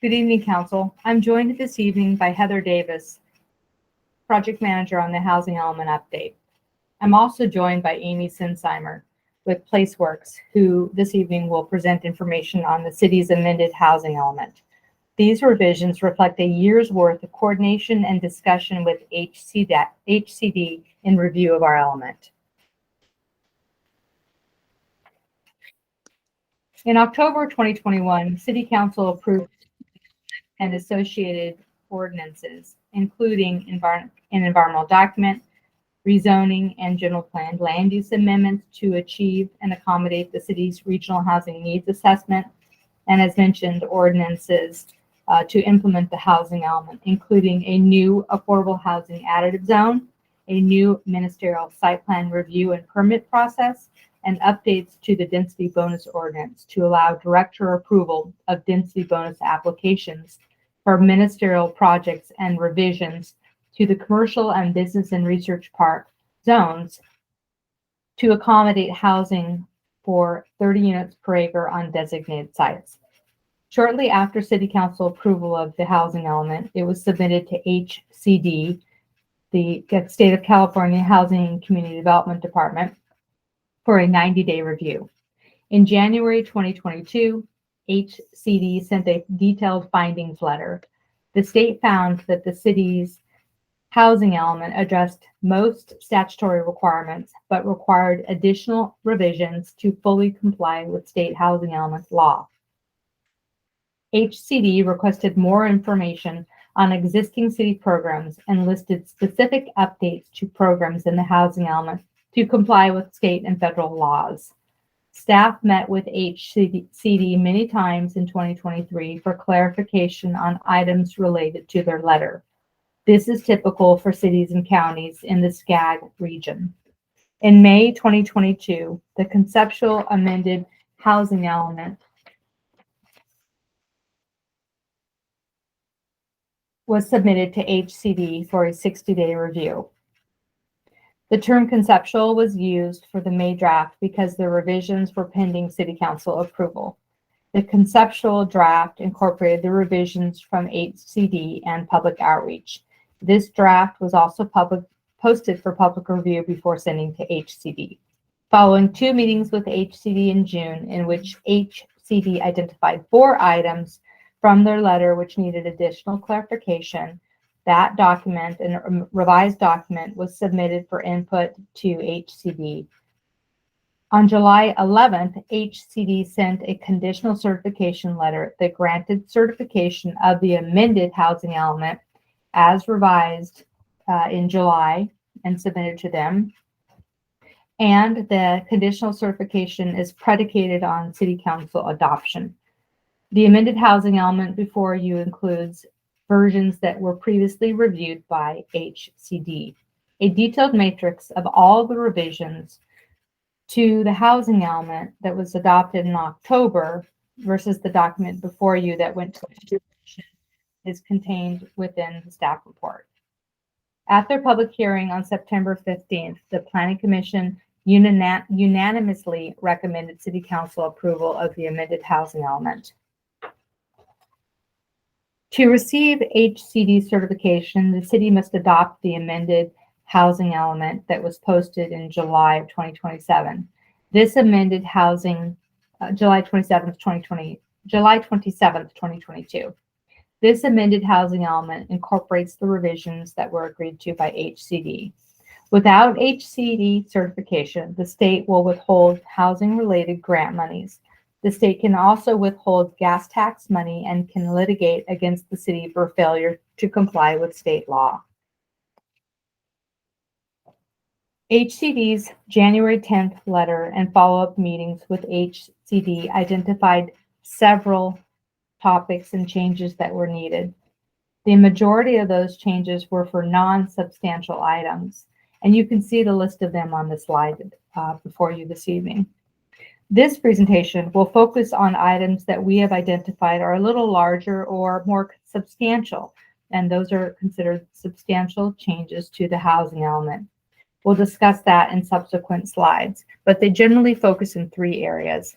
Good evening, Council. I'm joined this evening by Heather Davis, Project Manager on the Housing Element Update. I'm also joined by Amy Sinsheimer with PlaceWorks, who this evening will present information on the city's amended housing element. These revisions reflect a year's worth of coordination and discussion with HCD in review of our element. In October 2021, City Council approved and associated ordinances, including an environmental document, rezoning, and general plan land use amendments to achieve and accommodate the city's regional housing needs assessment, and as mentioned, ordinances to implement the housing element, including a new affordable housing additive zone, a new ministerial site plan review and permit process, and updates to the density bonus ordinance to allow director approval of density bonus applications for ministerial projects and revisions to the commercial and business and research park zones to accommodate housing for 30 units per acre on designated sites. Shortly after City Council approval of the housing element, it was submitted to HCD, the State of California Housing and Community Development Department, for a 90-day review. In January 2022, HCD sent a detailed findings letter. The state found that the city's housing element addressed most statutory requirements, but required additional revisions to fully comply with state housing element law. HCD requested more information on existing city programs and listed specific updates to programs in the housing element to comply with state and federal laws. Staff met with HCD many times in 2023 for clarification on items related to their letter. This is typical for cities and counties in the SCAG region. In May 2022, the conceptual amended housing element was submitted to HCD for a 60-day review. The term conceptual was used for the May draft because the revisions were pending City Council approval. The conceptual draft incorporated the revisions from HCD and public outreach. This draft was also posted for public review before sending to HCD. Following 2 meetings with HCD in June, in which HCD identified 4 items from their letter which needed additional clarification, that document and a revised document was submitted for input to HCD. On July 11th, HCD sent a conditional certification letter that granted certification of the amended housing element as revised in July and submitted to them. And the conditional certification is predicated on City Council adoption. The amended housing element before you includes versions that were previously reviewed by HCD. A detailed matrix of all the revisions to the housing element that was adopted in October versus the document before you that went to distribution is contained within the staff report. At their public hearing on September 15th, the Planning Commission unanimously recommended City Council approval of the amended housing element. To receive HCD certification, the city must adopt the amended housing element that was posted in July of 2027. This amended housing, July 27th, 2022. This amended housing element incorporates the revisions that were agreed to by HCD. Without HCD certification, the state will withhold housing-related grant monies. The state can also withhold gas tax money and can litigate against the city for failure to comply with state law. HCD's January 10th letter and follow-up meetings with HCD identified several topics and changes that were needed. The majority of those changes were for non-substantial items, and you can see the list of them on the slide before you this evening. This presentation will focus on items that we have identified are a little larger or more substantial, and those are considered substantial changes to the housing element. We'll discuss that in subsequent slides, but they generally focus in 3 areas.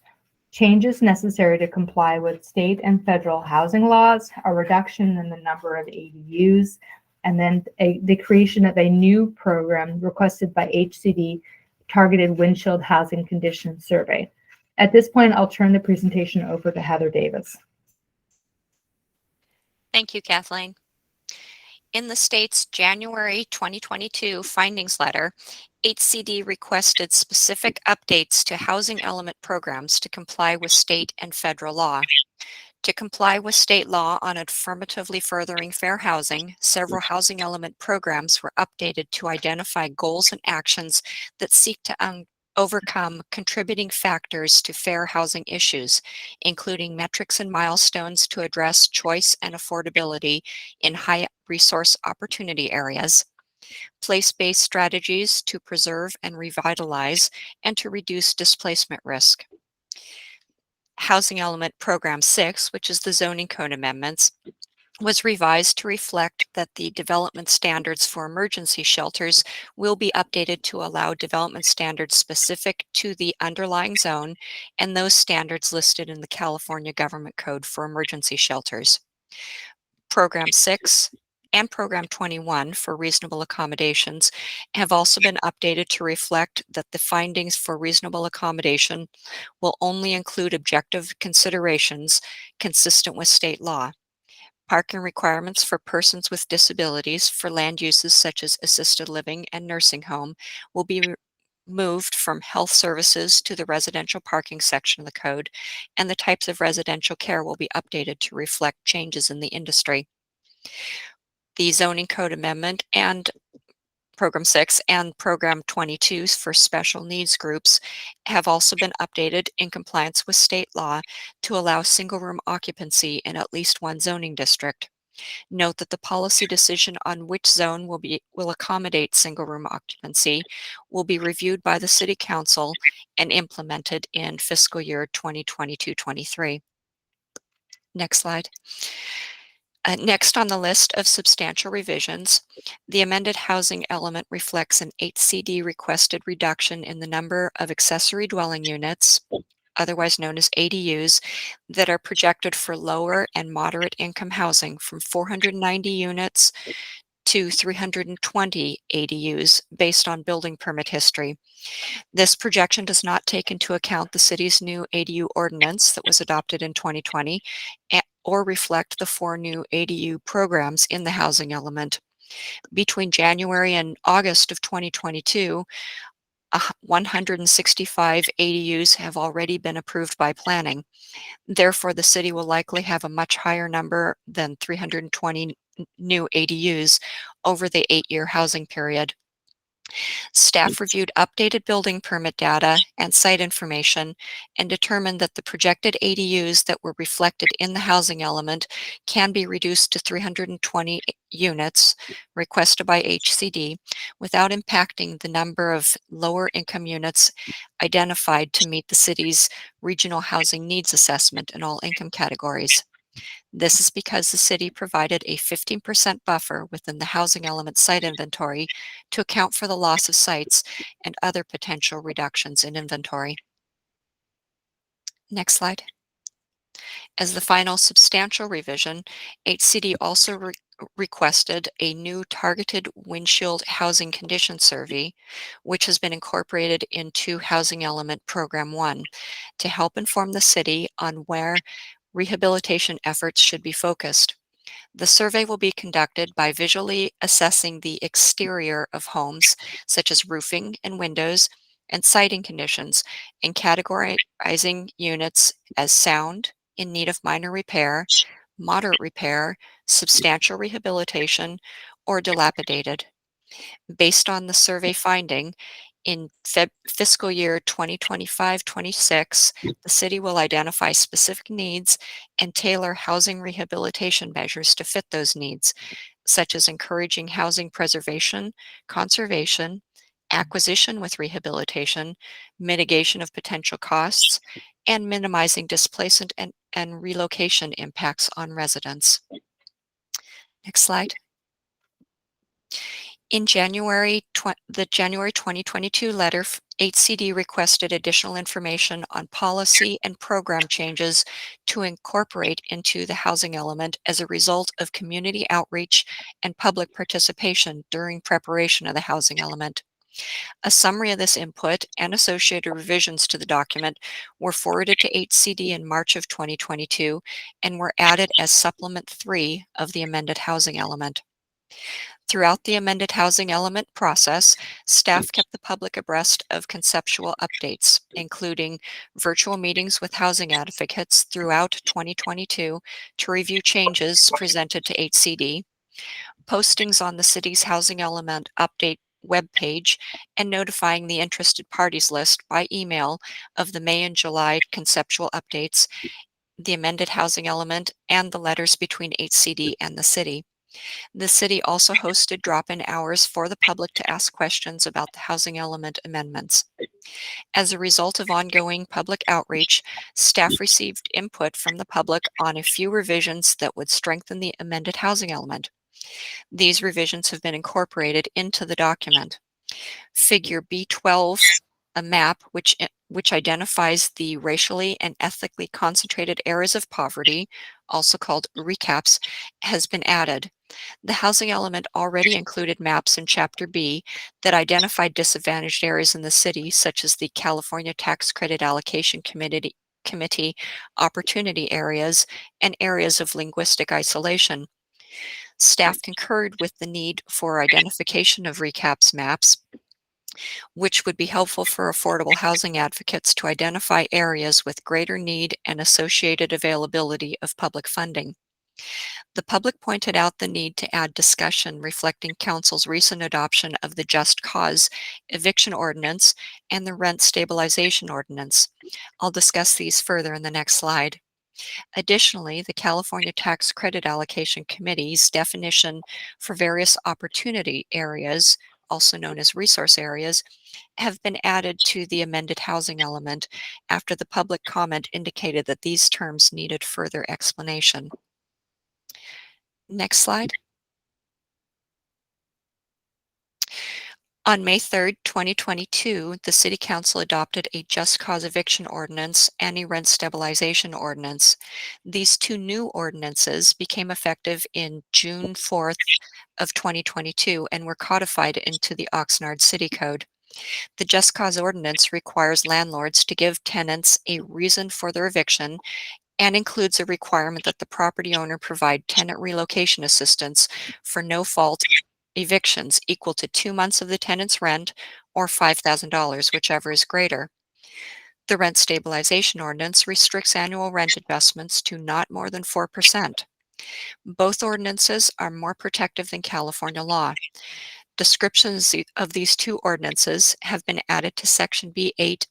changes necessary to comply with state and federal housing laws, a reduction in the number of ADUs, and then the creation of a new program requested by HCD, Targeted Windshield Housing Condition Survey. At this point, I'll turn the presentation over to Heather Davis. Thank you, Kathleen. In the state's January 2022 findings letter, HCD requested specific updates to housing element programs to comply with state and federal law. To comply with state law on affirmatively furthering fair housing, several housing element programs were updated to identify goals and actions that seek to overcome contributing factors to fair housing issues, including metrics and milestones to address choice and affordability in high resource opportunity areas, place-based strategies to preserve and revitalize and to reduce displacement risk. Housing Element Program 6, which is the zoning code amendments, was revised to reflect that the development standards for emergency shelters will be updated to allow development standards specific to the underlying zone and those standards listed in the California Government Code for emergency shelters. Program 6 and Program 21 for reasonable accommodations have also been updated to reflect that the findings for reasonable accommodation will only include objective considerations consistent with state law. Parking requirements for persons with disabilities for land uses such as assisted living and nursing home will be moved from health services to the residential parking section of the code, and the types of residential care will be updated to reflect changes in the industry. The zoning code amendment and Program 6 and Program 22 for special needs groups have also been updated in compliance with state law to allow single-room occupancy in at least one zoning district. Note that the policy decision on which zone will accommodate single-room occupancy will be reviewed by the City Council and implemented in fiscal year 2022-23. Next slide. Next on the list of substantial revisions, the amended housing element reflects an HCD requested reduction in the number of accessory dwelling units, otherwise known as ADUs, that are projected for lower and moderate income housing from 490 units to 320 ADUs based on building permit history. This projection does not take into account the city's new ADU ordinance that was adopted in 2020 or reflect the 4 new ADU programs in the housing element. Between January and August of 2022, 165 ADUs have already been approved by planning. Therefore, the city will likely have a much higher number than 320 new ADUs over the 8-year housing period. Staff reviewed updated building permit data and site information and determined that the projected ADUs that were reflected in the housing element can be reduced to 320 units requested by HCD without impacting the number of lower income units identified to meet the city's regional housing needs assessment in all income categories. This is because the city provided a 15% buffer within the housing element site inventory to account for the loss of sites and other potential reductions in inventory. Next slide. As the final substantial revision, HCD also requested a new targeted windshield housing condition survey, which has been incorporated into Housing Element Program 1 to help inform the city on where rehabilitation efforts should be focused. The survey will be conducted by visually assessing the exterior of homes, such as roofing and windows, and siding conditions, and categorizing units as sound, in need of minor repair, moderate repair, substantial rehabilitation, or dilapidated. Based on the survey finding, in fiscal year 2025-26, the city will identify specific needs and tailor housing rehabilitation measures to fit those needs, such as encouraging housing preservation, conservation, acquisition with rehabilitation, mitigation of potential costs, and minimizing displacement and relocation impacts on residents. Next slide. In January, the January 2022 letter HCD requested additional information on policy and program changes to incorporate into the housing element as a result of community outreach and public participation during preparation of the housing element. A summary of this input and associated revisions to the document were forwarded to HCD in March of 2022 and were added as Supplement 3 of the amended housing element. Throughout the amended housing element process, staff kept the public abreast of conceptual updates, including virtual meetings with housing advocates throughout 2022 to review changes presented to HCD, postings on the city's housing element update webpage, and notifying the interested parties list by email of the May and July conceptual updates, the amended housing element, and the letters between HCD and the city. The city also hosted drop-in hours for the public to ask questions about the housing element amendments. As a result of ongoing public outreach, staff received input from the public on a few revisions that would strengthen the amended housing element. These revisions have been incorporated into the document. Figure B12, a map which identifies the racially and ethnically concentrated areas of poverty, also called recaps, has been added. The housing element already included maps in Chapter B that identified disadvantaged areas in the city, such as the California Tax Credit Allocation Committee opportunity areas and areas of linguistic isolation. Staff concurred with the need for identification of recaps maps, which would be helpful for affordable housing advocates to identify areas with greater need and associated availability of public funding. The public pointed out the need to add discussion reflecting Council's recent adoption of the Just Cause Eviction Ordinance and the Rent Stabilization Ordinance. I'll discuss these further in the next slide. Additionally, the California Tax Credit Allocation Committee's definition for various opportunity areas, also known as resource areas, have been added to the amended housing element after the public comment indicated that these terms needed further explanation. Next slide. On May 3rd, 2022, the City Council adopted a Just Cause Eviction Ordinance and a Rent Stabilization Ordinance. These two new ordinances became effective in June 4th of 2022 and were codified into the Oxnard City Code. The Just Cause Ordinance requires landlords to give tenants a reason for their eviction and includes a requirement that the property owner provide tenant relocation assistance for no-fault evictions equal to 2 months of the tenant's rent or $5,000, whichever is greater. The Rent Stabilization Ordinance restricts annual rent adjustments to not more than 4%. Both ordinances are more protective than California law. Descriptions of these two ordinances have been added to Section B8,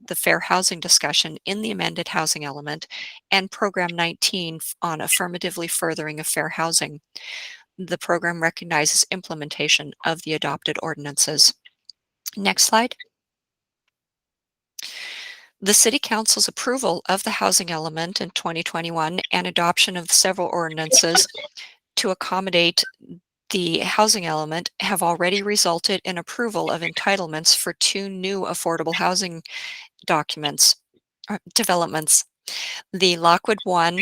the Fair Housing discussion in the amended housing element, and Program 19 on affirmatively furthering of fair housing. The program recognizes implementation of the adopted ordinances. Next slide. The City Council's approval of the housing element in 2021 and adoption of several ordinances to accommodate the housing element have already resulted in approval of entitlements for two new affordable housing developments. The Lockwood 1,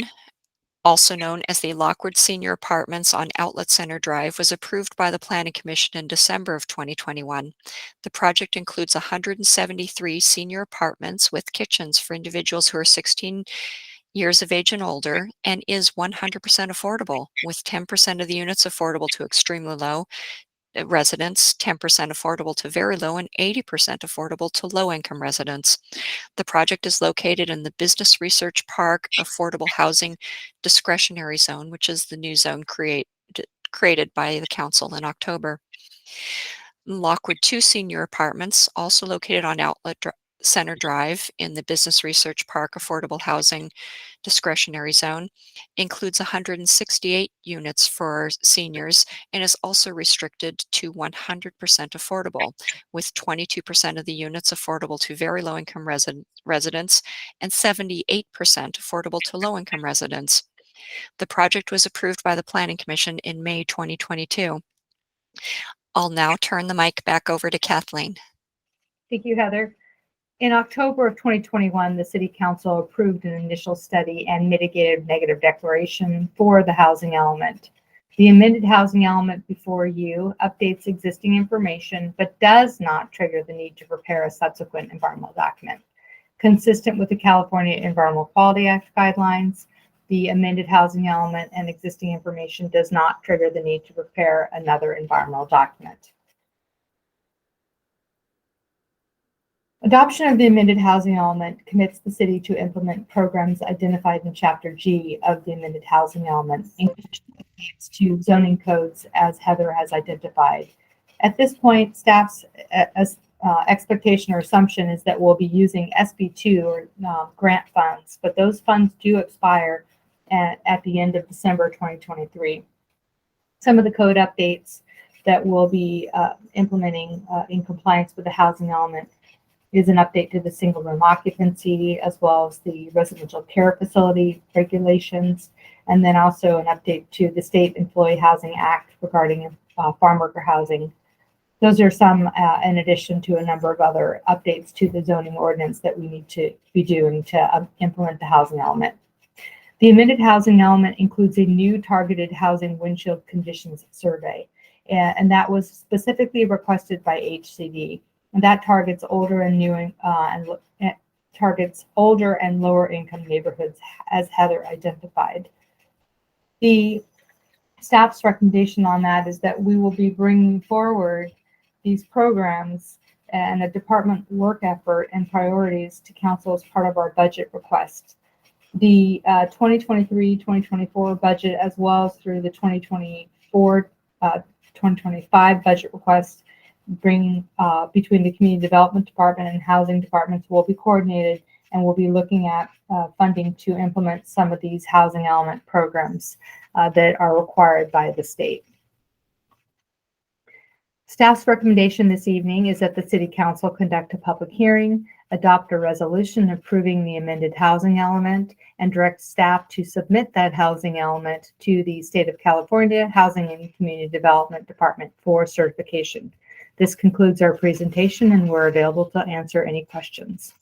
also known as the Lockwood Senior Apartments on Outlet Center Drive, was approved by the Planning Commission in December of 2021. The project includes 173 senior apartments with kitchens for individuals who are 16 years of age and older, and is 100% affordable, with 10% of the units affordable to extremely low residents, 10% affordable to very low, and 80% affordable to low-income residents. The project is located in the Business Research Park Affordable Housing Discretionary Zone, which is the new zone created by the council in October. Lockwood 2 Senior Apartments, also located on Outlet Center Drive in the Business Research Park Affordable Housing Discretionary Zone, includes 168 units for seniors and is also restricted to 100% affordable, with 22% of the units affordable to very low-income residents and 78% affordable to low-income residents. The project was approved by the Planning Commission in May 2022. I'll now turn the mic back over to Kathleen. Thank you, Heather. In October of 2021, the City Council approved an initial study and mitigated negative declaration for the housing element. The amended housing element before you updates existing information, but does not trigger the need to prepare a subsequent environmental document. Consistent with the California Environmental Quality Act guidelines, the amended housing element and existing information does not trigger the need to prepare another environmental document. Adoption of the amended housing element commits the city to implement programs identified in Chapter G of the amended housing element, including to zoning codes as Heather has identified. At this point, staff's expectation or assumption is that we'll be using SB2 or grant funds, but those funds do expire at the end of December 2023. Some of the code updates that we'll be implementing in compliance with the housing element is an update to the single room occupancy, as well as the residential care facility regulations, and then also an update to the State Employee Housing Act regarding farm worker housing. Those are some in addition to a number of other updates to the zoning ordinance that we need to be doing to implement the housing element. The amended housing element includes a new targeted housing windshield conditions survey, and that was specifically requested by HCD. And that targets older and targets older and lower income neighborhoods, as Heather identified. The staff's recommendation on that is that we will be bringing forward these programs and a department work effort and priorities to council as part of our budget request. The 2023-2024 budget, as well as through the 2024-2025 budget request, between the Community Development Department and Housing Departments will be coordinated, and we'll be looking at funding to implement some of these housing element programs that are required by the state. Staff's recommendation this evening is that the City Council conduct a public hearing, adopt a resolution approving the amended housing element, and direct staff to submit that housing element to the State of California Housing and Community Development Department for certification. This concludes our presentation, and we're available to answer any questions.